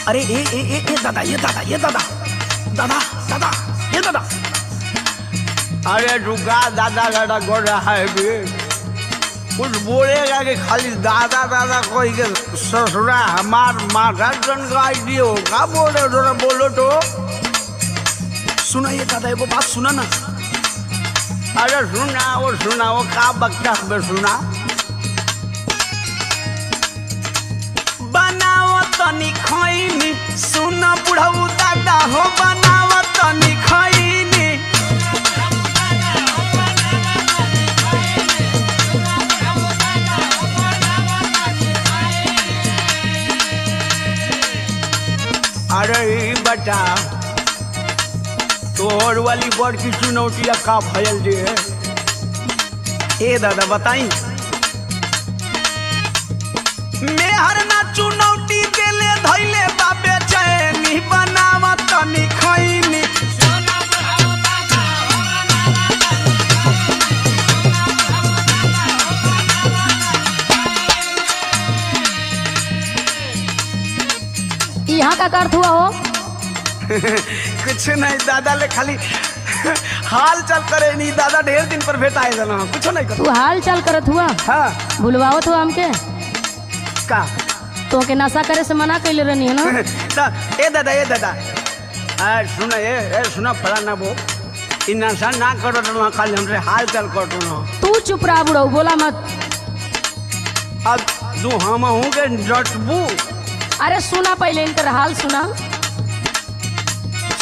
अरे ए दादा, ये दादा, ये दादा, दादा दादा, ये दादा। अरे रुका, दादा दादा कर रहा है भी, कुछ बोलेगा कि खाली दादा दादा कोई के ससुरा हमार माथा जनकाई दियो। का बोल रहे हो, थोड़ा बोलो तो। सुना ये दादा, एगो बात सुना ना। अरे सुनाओ का बच्चा में सुना। बनाओ तनी खैनी, सुन बुढ़ऊ दादा हो, बनाओ तनी खैनी। अरे बता, तोहर वाली बड़ की चुनौती का फैल दे। ए दादा बताई। मेहर ना चुनौती देले धैले बाबे चैनी, बनाव तनी खैनी। यहाँ का अर्थ हुआ हो? कुछ नहीं दादा, ले खाली हाल चल करे नहीं दादा, ढेर दिन पर भेटाए जाना, कुछ नहीं कर। तू हाल चाल करत हुआ? हाँ भूलवावत हुआ हमके? का तो के नशा करे से मना कैले रहनी है ना? ए दादा, ए दादा, सुना ये सुना फला ना वो इ नशा ना करो तो खाली हमसे हाल चाल करो ना। तू चुप रहा बुढ़ऊ, बोला मत। अब तू हम हूँ के डटबू। अरे सुना पहले इनकर हाल सुना।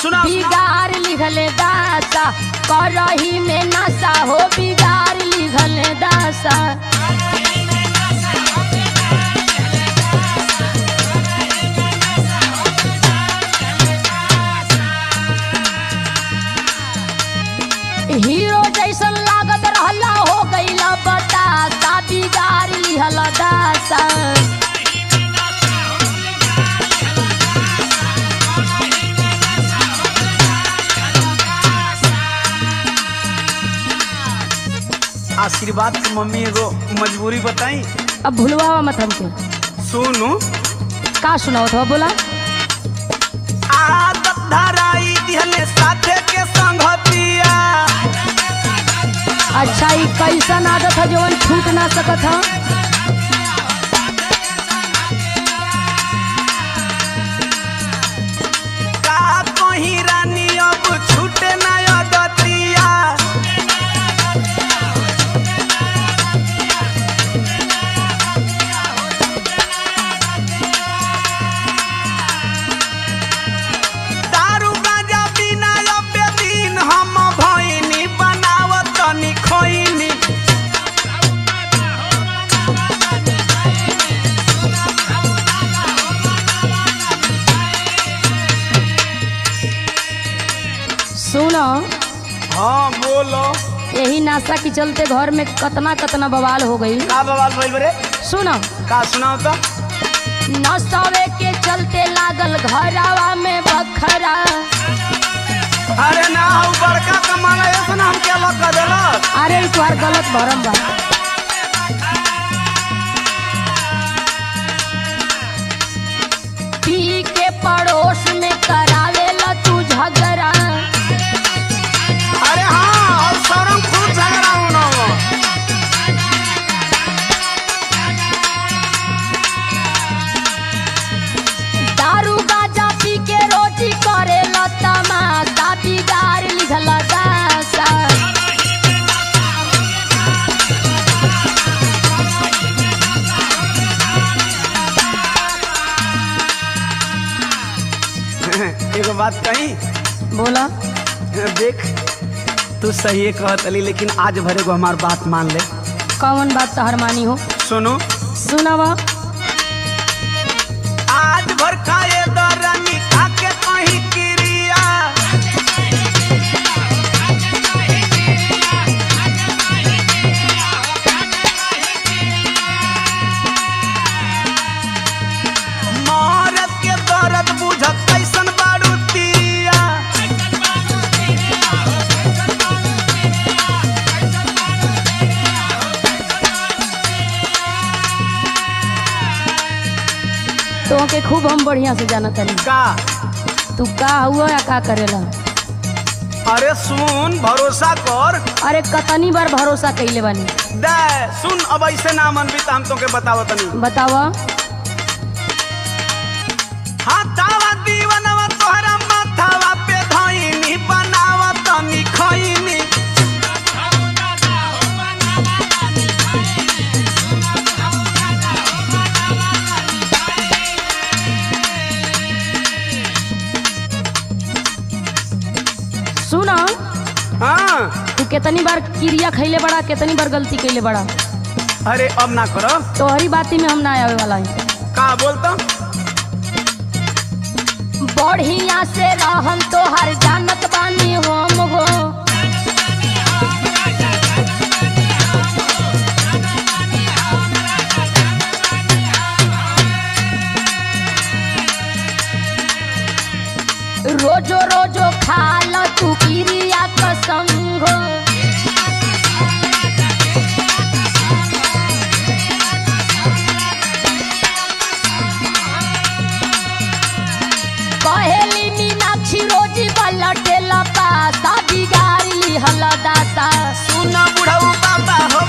सुना। बिगाड़ लिखले दासा, करही में नशा हो, बिगाड़ लिखले दासा। हीरो जैसन लागत रहला, हो गईला बतासा, बिगाड़ लिहला दासा। आशीर्वाद की मम्मी एगो मजबूरी बताई। अब भूलवा मत हमके। सुनो। का सुनाओ तो बोला। आदत धराई दिहले साथे के संगतिया। अच्छा, ये कैसन आदत है जो छूट ना सकत है? का कहीं रानी अब छूटे ना आदतिया। दारू गांजा बिना अब दिन हम भइनी, बनाव तनी खैनी। सुनो, हाँ बोलो। यही नाशा के चलते घर में कतना बवाल हो गई। का बवाल भइल बरे? सुनो, का सुनाओ तो। नशवे के चलते लागल घरवा में बखरा। अरे ना, हऊ बड़का कमाना ऐसा ना, हम क्या लगा देला। अरे तुम्हार गलत भरम बा। पी के पड़ोस में करावेला तू झगड़ा। अरे हाँ, और शर्म खूब झगड़ा होना। दारू गांजा पी के रोटी करेला तमाशा, बिगाड़ लिखला दासा। एगो बात कही। बोला। देख, तू सही कहत अली, लेकिन आज भरे को हमार बात मान ले। कौन बात तहर मानी हो? सुनो। सुनावा। आज भर खाए दरानी, खाके कहीं क्रिया। मरद के दर्द बुझत कैसन बारू तिरिया। तो के खूब हम बढ़िया से जानत हनी। का तू का हुआ या का करेला? अरे सुन भरोसा कर। अरे कतनी बार भरोसा कइले बानी। दे सुन अब ऐसे ना मन भी तो हम तोके बतावत नहीं। बतावा। हाथावा दीवनवा तोहरा माथावा पे धइनी बनावत नी खइनी। सुना हाँ तू कितनी बार क्रिया खैले बड़ा, कितनी बार गलती कैले बड़ा। अरे अब ना करो। तोहरी बाती में हम ना आवे वाला है। का बोलता बढ़िया से रहम तोहर जानत बानी हम हो। रोजो रोजो खाल तू क्रिया कसम हो। कहेली मीनाक्षी रोजी बलटे लपासा बिगाड़ी हलदासा। सुन बुढ़ऊ बाबा हो